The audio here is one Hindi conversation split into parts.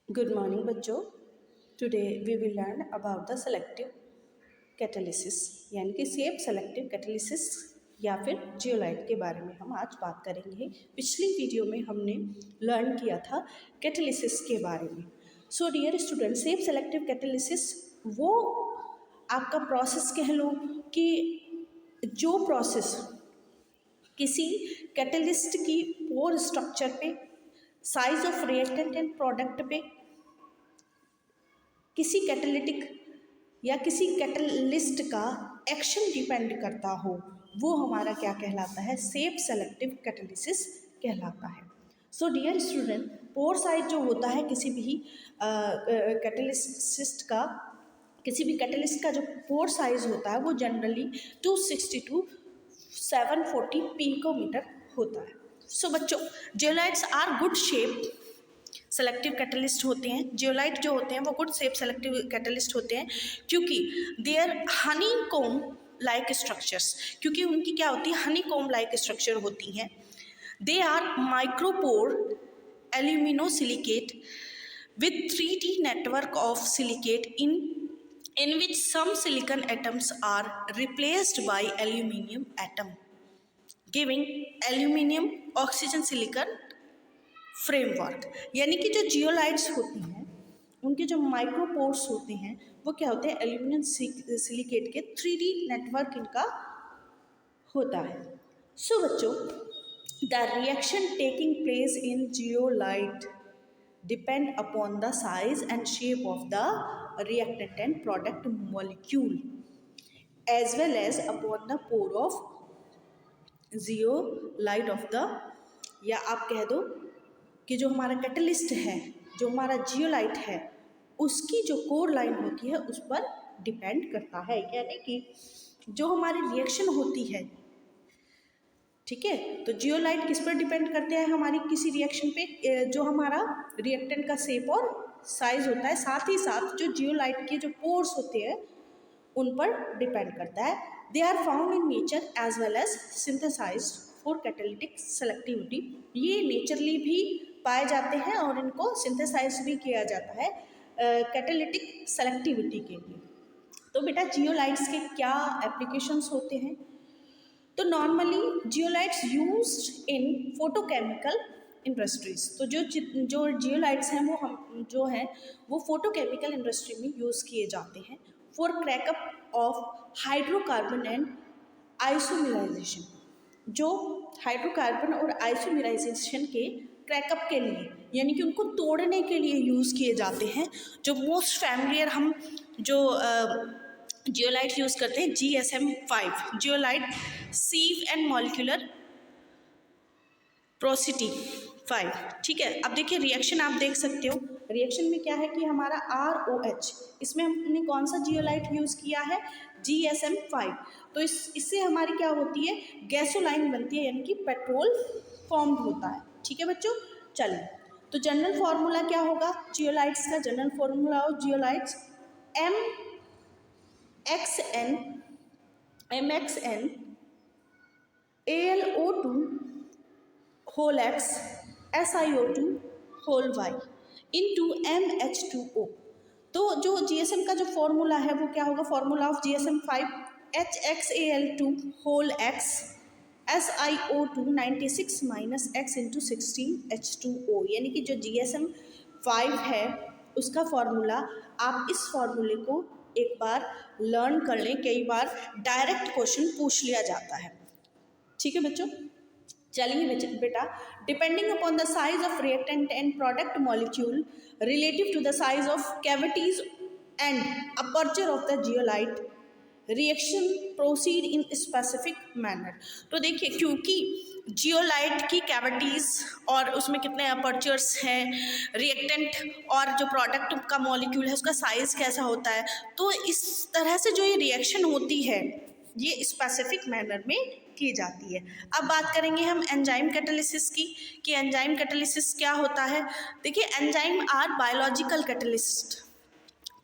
गुड मॉर्निंग बच्चों। Today we will learn about the selective catalysis यानी कि सेफ सेलेक्टिव कैटालिसिस या फिर जियोलाइट के बारे में हम आज बात करेंगे। पिछली वीडियो में हमने लर्न किया था कैटालिसिस के बारे में। So dear student, shape selective catalysis वो आपका प्रोसेस कह लो कि जो प्रोसेस किसी कैटलिस्ट की पोर स्ट्रक्चर पे, size of reactant and product पे, किसी कैटालिटिक या किसी कैटलिस्ट का एक्शन डिपेंड करता हो, वो हमारा क्या कहलाता है? सेफ सेलेक्टिव कैटालिसिस कहलाता है। So dear student, pore size जो होता है किसी भी कैटलिस्ट का, किसी भी कैटलिस्ट का जो पोर साइज होता है वो जनरली 260 to 740 पिकोमीटर होता है। सो बच्चों, zeolites are good shape selective catalyst होते हैं। जियोलाइट जो होते हैं वो गुड सेफ सेलेक्टिव कैटलिस्ट होते हैं क्योंकि their honeycomb like structures, क्योंकि उनकी क्या होती है? हनी कोम लाइक स्ट्रक्चर होती हैं। They are micropore aluminosilicate with 3D network of silicate in which some silicon atoms are replaced by aluminium atom, giving aluminium oxygen silicon framework. यानी कि जो जियोलाइट्स होती हैं उनके जो माइक्रोपोर्स होते हैं वो क्या होते हैं? एल्यूमिनियम सिलिकेट के 3D नेटवर्क इनका होता है। सो बच्चों, the reaction taking place in zeolite depend upon the size and shape of the reactant and product molecule as well as upon the pore of zeolite of the, या आप कह दो कि जो हमारा कैटलिस्ट है, जो हमारा जियोलाइट है, उसकी जो कोर लाइन होती है उस पर डिपेंड करता है। यानी कि जो हमारी रिएक्शन होती है, ठीक है, तो जियोलाइट किस पर डिपेंड करते हैं? हमारी किसी रिएक्शन पे जो हमारा रिएक्टेंट का शेप और साइज होता है, साथ ही साथ जो जियोलाइट के जो पोर्स होते हैं उन पर डिपेंड करता है। They are found in nature as well as synthesized for catalytic selectivity. ये नेचरली भी पाए जाते हैं और इनको सिंथेसाइज भी किया जाता है कैटालिटिक सेलेक्टिविटी के लिए। तो बेटा, जियोलाइट्स के क्या एप्लीकेशंस होते हैं? तो normally zeolites used in photochemical industries. तो जो जियोलाइट्स हैं वो हम जो हैं वो फोटोकेमिकल इंडस्ट्री में यूज़ किए जाते हैं for crack up of hydrocarbon and isomerisation. जो हाइड्रोकार्बन और आइसोमेराइजेशन के क्रैकअप के लिए, यानी कि उनको तोड़ने के लिए यूज़ किए जाते हैं। जो मोस्ट फैमिलियर हम जो जियोलाइट यूज़ करते हैं, GSM-5 zeolite sieve and molecular porosity 5। ठीक है, अब देखिए रिएक्शन आप देख सकते हो। रिएक्शन में क्या है कि हमारा ROH, इसमें हमने कौन सा जियोलाइट यूज़ किया है? GSM-5। तो इससे हमारी क्या होती है? गैसोलाइन बनती है, यानी कि पेट्रोल फॉर्म होता है। ठीक है बच्चों, चलिए, तो जनरल फार्मूला क्या होगा जियोलाइट्स का? General formula of zeolites MXN AlO2 whole X SiO2 whole Y into MH2O। तो जो GSM का जो फॉर्मूला है वो क्या होगा? Formula of GSM-5 HXAl2 whole X SiO2 96 minus X into 16H2O। यानी कि जो GSM-5 है उसका फॉर्मूला, आप इस फॉर्मूले को एक बार लर्न कर लें, कई बार डायरेक्ट क्वेश्चन पूछ लिया जाता है। ठीक है बच्चों, चलिए बेटा, depending upon the size of reactant and product molecule relative to the size of cavities and aperture of the zeolite reaction proceed in specific manner. तो देखिए, क्योंकि जियोलाइट की कैविटीज़ और उसमें कितने अपर्चर्स हैं, रिएक्टेंट और जो प्रोडक्ट का मॉलिक्यूल है उसका साइज़ कैसा होता है, तो इस तरह से जो ये रिएक्शन होती है ये स्पेसिफिक मैनर में की जाती है। अब बात करेंगे हम एंजाइम कैटालिसिस की, कि एंजाइम कैटालिसिस क्या होता है। देखिए, enzyme are biological catalyst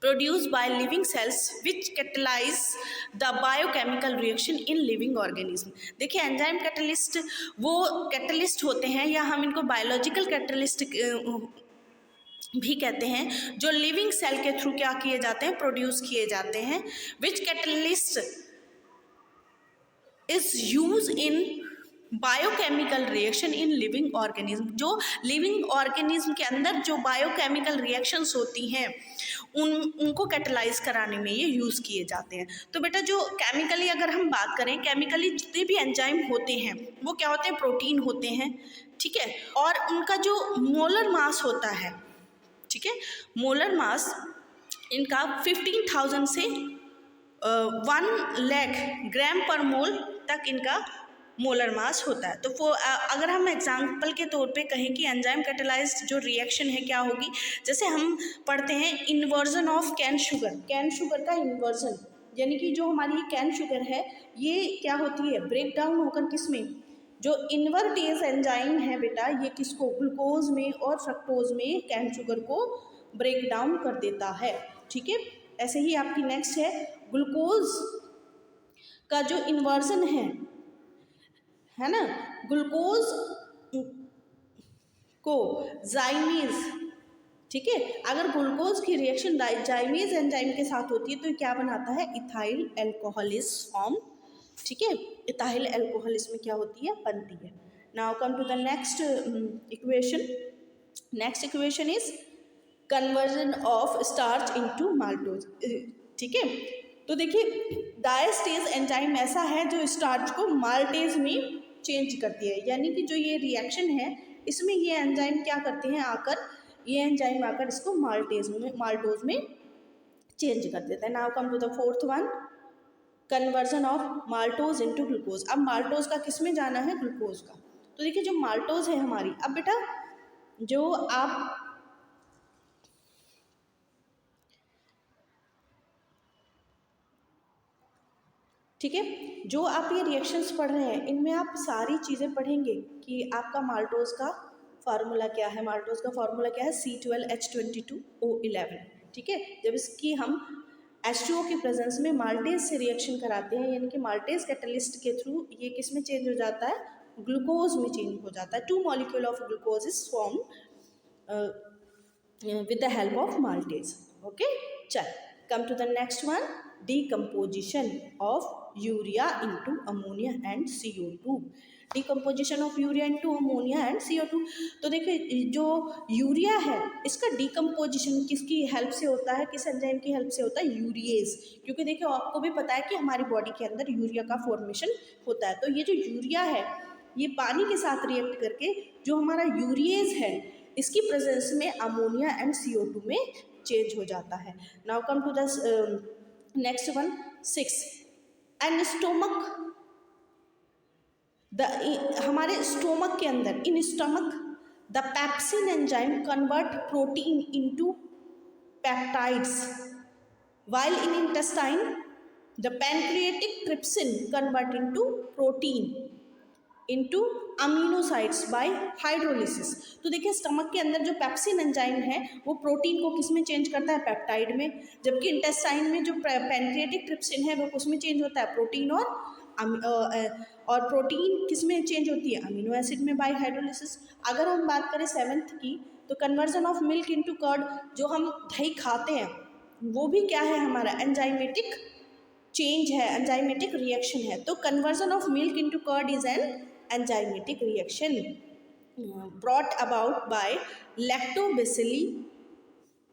produced by living cells which catalyze the biochemical reaction in living organism। देखिए, एंजाइम कैटलिस्ट वो कैटलिस्ट होते हैं, या हम इनको बायोलॉजिकल कैटलिस्ट भी कहते हैं, जो लिविंग सेल के थ्रू क्या किए जाते हैं, प्रोड्यूस किए जाते हैं। Which catalyst is use in biochemical reaction in living organism, जो लिविंग ऑर्गेनिज्म के अंदर जो बायोकेमिकल रिएक्शंस होती हैं उनको कैटलाइज कराने में ये यूज़ किए जाते हैं। तो बेटा जो केमिकली अगर हम बात करें, केमिकली जितने भी एंजाइम होते हैं वो क्या होते हैं, प्रोटीन होते हैं, ठीक है। और उनका जो मोलर मास होता है, ठीक है, मोलर मास इनका 15,000 से 1 लाख ग्राम पर मोल तक इनका मोलर मास होता है। तो अगर हम एग्जाम्पल के तौर पे कहें कि एंजाइम कैटलाइज्ड जो रिएक्शन है क्या होगी, जैसे हम पढ़ते हैं inversion of cane sugar, cane sugar का इन्वर्जन, यानी कि जो हमारी कैन शुगर है ये क्या होती है, ब्रेक डाउन होकर किसमें, जो इन्वर्टेज एंजाइम है बेटा, ये किसको, ग्लूकोज में और फ्रक्टोज में कैन शुगर को ब्रेक डाउन कर देता है, ठीक है। ऐसे ही आपकी नेक्स्ट है ग्लूकोज का जो इन्वर्जन है ना, ग्लूकोज को जाइमेज, ठीक है, अगर ग्लूकोज की रिएक्शन जाइमेज एंजाइम के साथ होती है तो क्या बनाता है, इथाइल अल्कोहल इज फॉर्म, ठीक है, इथाइल अल्कोहल इसमें क्या होती है, बनती है। Now come to the next equation, next equation is conversion of starch into maltose, ठीक है। तो देखिए डायस्टेज एंजाइम ऐसा है जो स्टार्च को माल्टेज में चेंज करती है, यानी कि जो ये रिएक्शन है इसमें ये एंजाइम क्या करते हैं, आकर ये एंजाइम आकर इसको माल्टोज में चेंज कर देता है। Now come to the fourth one, conversion of maltose into glucose. अब माल्टोज का किस में जाना है, ग्लूकोज का। तो देखिए जो माल्टोज है हमारी, अब बेटा जो आप ठीक है, जो आप ये रिएक्शंस पढ़ रहे हैं इनमें आप सारी चीज़ें पढ़ेंगे कि आपका माल्टोज का फार्मूला क्या है, माल्टोज का फार्मूला क्या है, C12H22O11, ठीक है। जब इसकी हम H2O की प्रेजेंस में माल्टेज से रिएक्शन कराते हैं, यानी कि माल्टेज कैटलिस्ट के थ्रू ये किस में चेंज हो जाता है, ग्लूकोज में चेंज हो जाता है। 2 molecule of glucose is form with the help of maltase, okay. चल come to the next one, decomposition of urea into ammonia and CO2, decomposition of urea into ammonia and CO2। तो देखिए जो यूरिया है इसका डिकम्पोजिशन किसकी हेल्प से होता है, किस एंजाइम की हेल्प से होता है, यूरिएज, क्योंकि देखिए आपको भी पता है कि हमारी बॉडी के अंदर यूरिया का फॉर्मेशन होता है। तो ये जो यूरिया है ये पानी के साथ रिएक्ट करके जो हमारा यूरिएज है इसकी प्रेजेंस में अमोनिया एंड CO2 में चेंज हो जाता है। Now come to the next one 6, and stomach, हमारे स्टोमक के अंदर, in stomach the pepsin enzyme convert protein into peptides, while in intestine the pancreatic trypsin convert into protein into aminosacids by hydrolysis। तो देखिए स्टमक के अंदर जो पेप्सिन एंजाइम है वो प्रोटीन को किस में चेंज करता है, पेप्टाइड में, जबकि इंटेस्टाइन में जो पैनक्रियाटिक ट्रिप्सिन है वो किस में चेंज होता है, प्रोटीन और प्रोटीन किस में चेंज होती है, अमीनो एसिड में बाय हाइड्रोलिसिस। अगर हम बात करें 7th की, तो conversion of milk into curd, जो हम दही खाते हैं वो भी क्या है, हमारा एंजाइमेटिक चेंज है, एंजाइमेटिक रिएक्शन है। तो conversion of milk into curd is an enzymatic reaction brought about by lactobacilli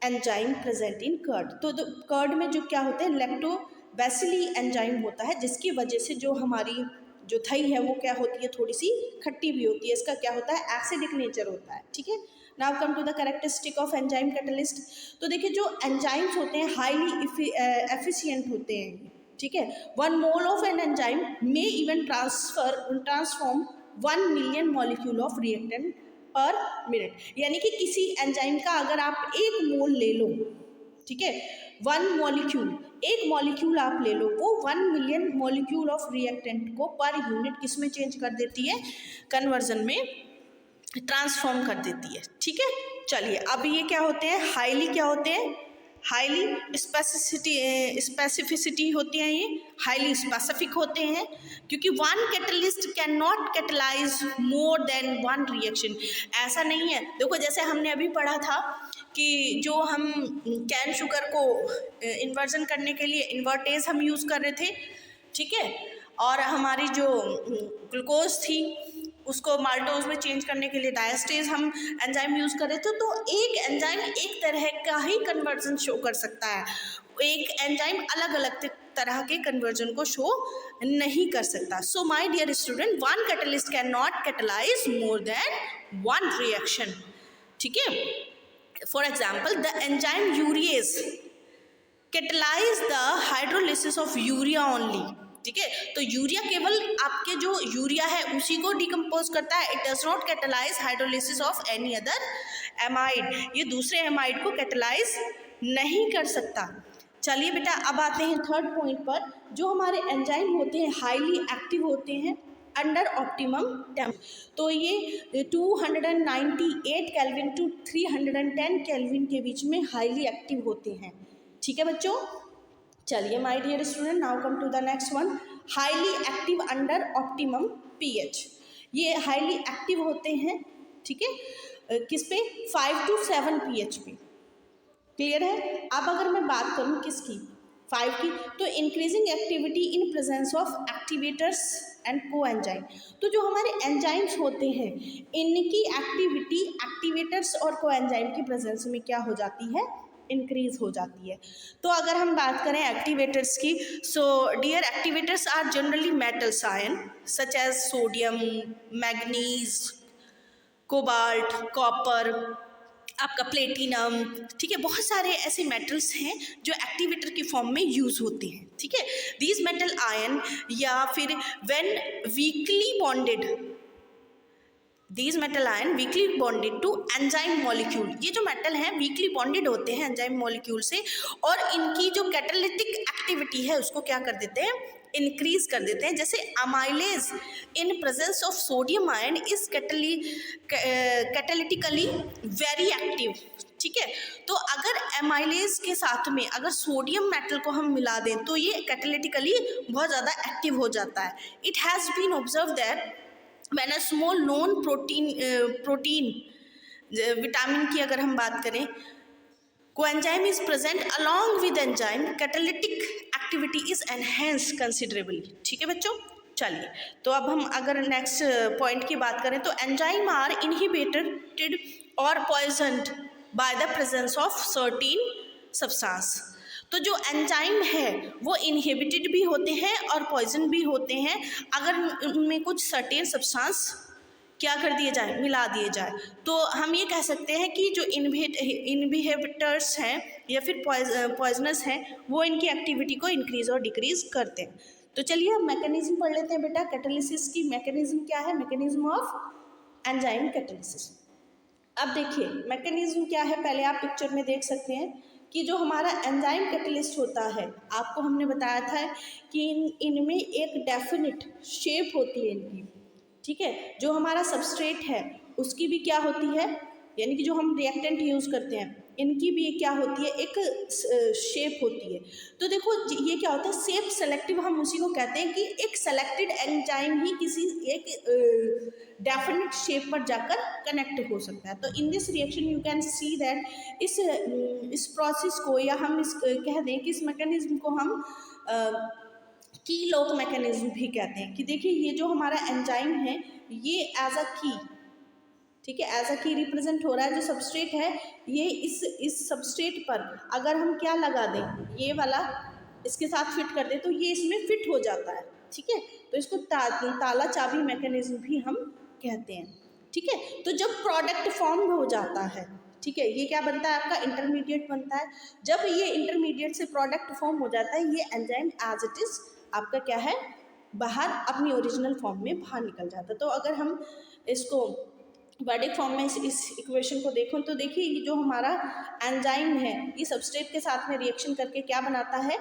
enzyme present in curd. तो कर्ड में जो क्या होता है, लैक्टोबैसिली एंजाइम होता है, जिसकी वजह से जो हमारी जो दही है वो क्या होती है, थोड़ी सी खट्टी भी होती है, इसका क्या होता है, एसिडिक नेचर होता है, ठीक है। Now come to the characteristic of enzyme catalyst. तो देखिए जो एंजाइम्स होते हैं हाईली एफिशिएंट होते हैं, ठीक है। 1 mole of an enzyme may even transform 1 million molecule of reactant पर मिनट, यानी कि किसी एंजाइम का अगर आप 1 मोल ले लो, ठीक है, 1 मॉलिक्यूल, 1 मॉलिक्यूल आप ले लो, वो 1 मिलियन मॉलिक्यूल ऑफ रिएक्टेंट को पर यूनिट किस में चेंज कर देती है, कन्वर्जन में ट्रांसफॉर्म कर देती है, ठीक है। चलिए अब ये क्या होते हैं, हाईली क्या होते हैं, हाईली स्पेसिफिसिटी होती हैं, ये हाईली स्पेसिफिक होते हैं, क्योंकि 1 catalyst can not catalyse more then 1 reaction. ऐसा नहीं है, देखो जैसे हमने अभी पढ़ा था कि जो हम कैन शुगर को इन्वर्जन करने के लिए इन्वर्टेज हम यूज़ कर रहे थे, ठीक है, और हमारी जो ग्लूकोज थी उसको माल्टोज में चेंज करने के लिए डायस्टेज हम एंजाइम यूज़ कर रहे थे। तो एक एंजाइम एक तरह का ही कन्वर्जन शो कर सकता है, एक एंजाइम अलग अलग तरह के कन्वर्जन को शो नहीं कर सकता। So my dear student, one catalyst can not catalyse more than one reaction, ठीक है। For example, the enzyme urease catalyse the hydrolysis of urea only, ठीक है। तो यूरिया केवल आपके जो यूरिया है उसी को डिकम्पोज करता है, it does not catalyse hydrolysis of any other amide, ये दूसरे एमाइड को कैटलाइज नहीं कर सकता। चलिए बेटा, अब आते हैं थर्ड पॉइंट पर। जो हमारे एंजाइम होते हैं हाईली एक्टिव होते हैं अंडर ऑप्टिमम टेम्परेचर। तो ये 298 केल्विन टू 310 केल्विन के बीच में हाईली एक्टिव होते हैं, ठीक है बच्चों। चलिए my dear student, now come to the next one, highly active under optimum pH. ये हाईली एक्टिव होते हैं, ठीक है, किस पे, 5 to 7 pH पे, क्लियर है। अब अगर मैं बात करूं किसकी, 5 की, तो increasing activity in presence of activators and को एंजाइम। तो जो हमारे एंजाइम्स होते हैं इनकी एक्टिविटी एक्टिवेटर्स और को एंजाइम की प्रेजेंस में क्या हो जाती है, इंक्रीज हो जाती है। तो अगर हम बात करें एक्टिवेटर्स की, so dear activators are generally metals ion such as sodium, manganese, cobalt, copper, आपका प्लेटिनम, ठीक है, बहुत सारे ऐसे मेटल्स हैं जो एक्टिवेटर की फॉर्म में यूज़ होते हैं, ठीक है। दीज मेटल आयन या फिर when weakly bonded, these metal ion weakly bonded to enzyme molecule, ये जो मेटल हैं वीकली बॉन्डेड होते हैं एंजाइम मॉलिक्यूल से, और इनकी जो कैटालिटिक एक्टिविटी है उसको क्या कर देते हैं, इंक्रीज कर देते हैं। जैसे amylase in presence of sodium ion is catalytically very active, ठीक है। तो अगर एमाइलेज के साथ में अगर सोडियम मेटल को हम मिला दें तो ये कैटालिटिकली बहुत ज़्यादा एक्टिव हो जाता है। It has been observe that when a small known protein vitamin की अगर हम बात करें, coenzyme is present along with enzyme, catalytic activity is enhance considerably, ठीक है बच्चों। चलिए, तो अब हम अगर नेक्स्ट पॉइंट की बात करें तो एंजाइम आर इनहिबिटेड और poisoned by the presence of certain substance. तो जो एंजाइम है वो इनहिबिटेड भी होते हैं और पॉइजन भी होते हैं अगर उनमें कुछ सर्टेन सब्सटेंस क्या कर दिए जाए, मिला दिए जाए। तो हम ये कह सकते हैं कि जो इनहिबिटर्स हैं या फिर पॉइजनस हैं वो इनकी एक्टिविटी को इंक्रीज और डिक्रीज करते हैं। तो चलिए अब मैकेनिज्म पढ़ लेते हैं बेटा, कैटालिसिस की मैकेनिज्म क्या है, मैकेनिज्म ऑफ एंजाइम कैटालिसिस। अब देखिए मैकेनिज्म क्या है, पहले आप पिक्चर में देख सकते हैं कि जो हमारा एंजाइम कैटलिस्ट होता है, आपको हमने बताया था कि इनमें एक डेफिनिट शेप होती है इनकी, ठीक है। जो हमारा सबस्ट्रेट है उसकी भी क्या होती है, यानी कि जो हम रिएक्टेंट यूज़ करते हैं इनकी भी क्या होती है, एक शेप होती है। तो देखो ये क्या होता है, शेप सेलेक्टिव हम उसी को कहते हैं कि एक सेलेक्टेड एंजाइम ही किसी एक डेफिनेट शेप पर जाकर कनेक्ट हो सकता है। तो in this reaction you can see that इस प्रोसेस को या हम इस कह दें कि इस मैकेनिज्म को हम की लॉक मैकेनिज्म भी कहते हैं। कि देखिए ये जो हमारा एंजाइम है ये एज अ की, ठीक है, एज अ की रिप्रेजेंट हो रहा है। जो सबस्ट्रेट है ये इस सबस्ट्रेट पर अगर हम क्या लगा दें, ये वाला इसके साथ फिट कर दें तो ये इसमें फिट हो जाता है, ठीक है। तो इसको ताला चाबी मैकेनिज्म भी हम कहते हैं, ठीक है। तो जब प्रोडक्ट फॉर्म हो जाता है, ठीक है, ये क्या बनता है, आपका इंटरमीडिएट बनता है। जब ये इंटरमीडिएट से प्रोडक्ट फॉर्म हो जाता है ये एंजाइम एज इट इज़ आपका क्या है, बाहर अपनी ओरिजिनल फॉर्म में बाहर निकल जाता है। तो अगर हम इसको वर्डिक फॉर्म में इस इक्वेशन को देखो तो देखिए ये जो हमारा एंजाइम है ये सबस्ट्रेट के साथ में रिएक्शन करके क्या बनाता है,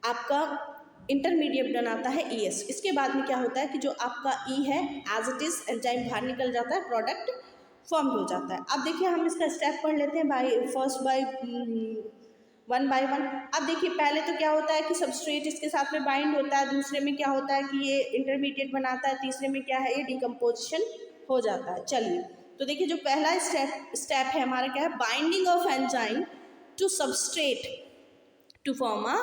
आपका इंटरमीडिएट बनाता है ES। इसके बाद में क्या होता है कि जो आपका E है एज इट इज़ एंजाइम बाहर निकल जाता है, प्रोडक्ट फॉर्म हो जाता है। अब देखिए हम इसका स्टेप पढ़ लेते हैं बाय वन बाय वन। अब देखिए पहले तो क्या होता है कि सबस्ट्रेट इसके साथ में बाइंड होता है, दूसरे में क्या होता है कि ये इंटरमीडिएट बनाता है, तीसरे में क्या है ये डिकम्पोजिशन हो जाता है। चलिए तो देखिए जो पहला स्टेप है हमारा क्या है, binding of enzyme to substrate to form a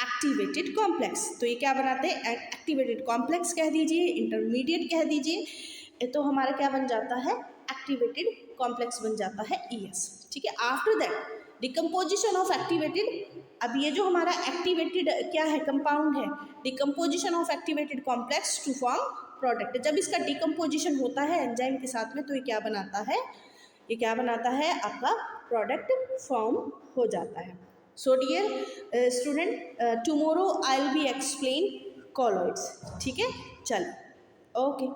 activated complex. तो ये क्या बनाते हैं, एक्टिवेटेड कॉम्प्लेक्स कह दीजिए, इंटरमीडिएट कह दीजिए, तो हमारा क्या बन जाता है, एक्टिवेटेड कॉम्प्लेक्स बन जाता है ES। ठीक है, after that decomposition of activated, अब ये जो हमारा एक्टिवेटेड क्या है, कंपाउंड है, decomposition of activated complex to form product. जब इसका डिकम्पोजिशन होता है एंजाइम के साथ में तो ये क्या बनाता है, ये क्या बनाता है, आपका प्रोडक्ट फॉर्म हो जाता है। So dear student, tomorrow I will be explain colloids. ठीक है, चल ओके।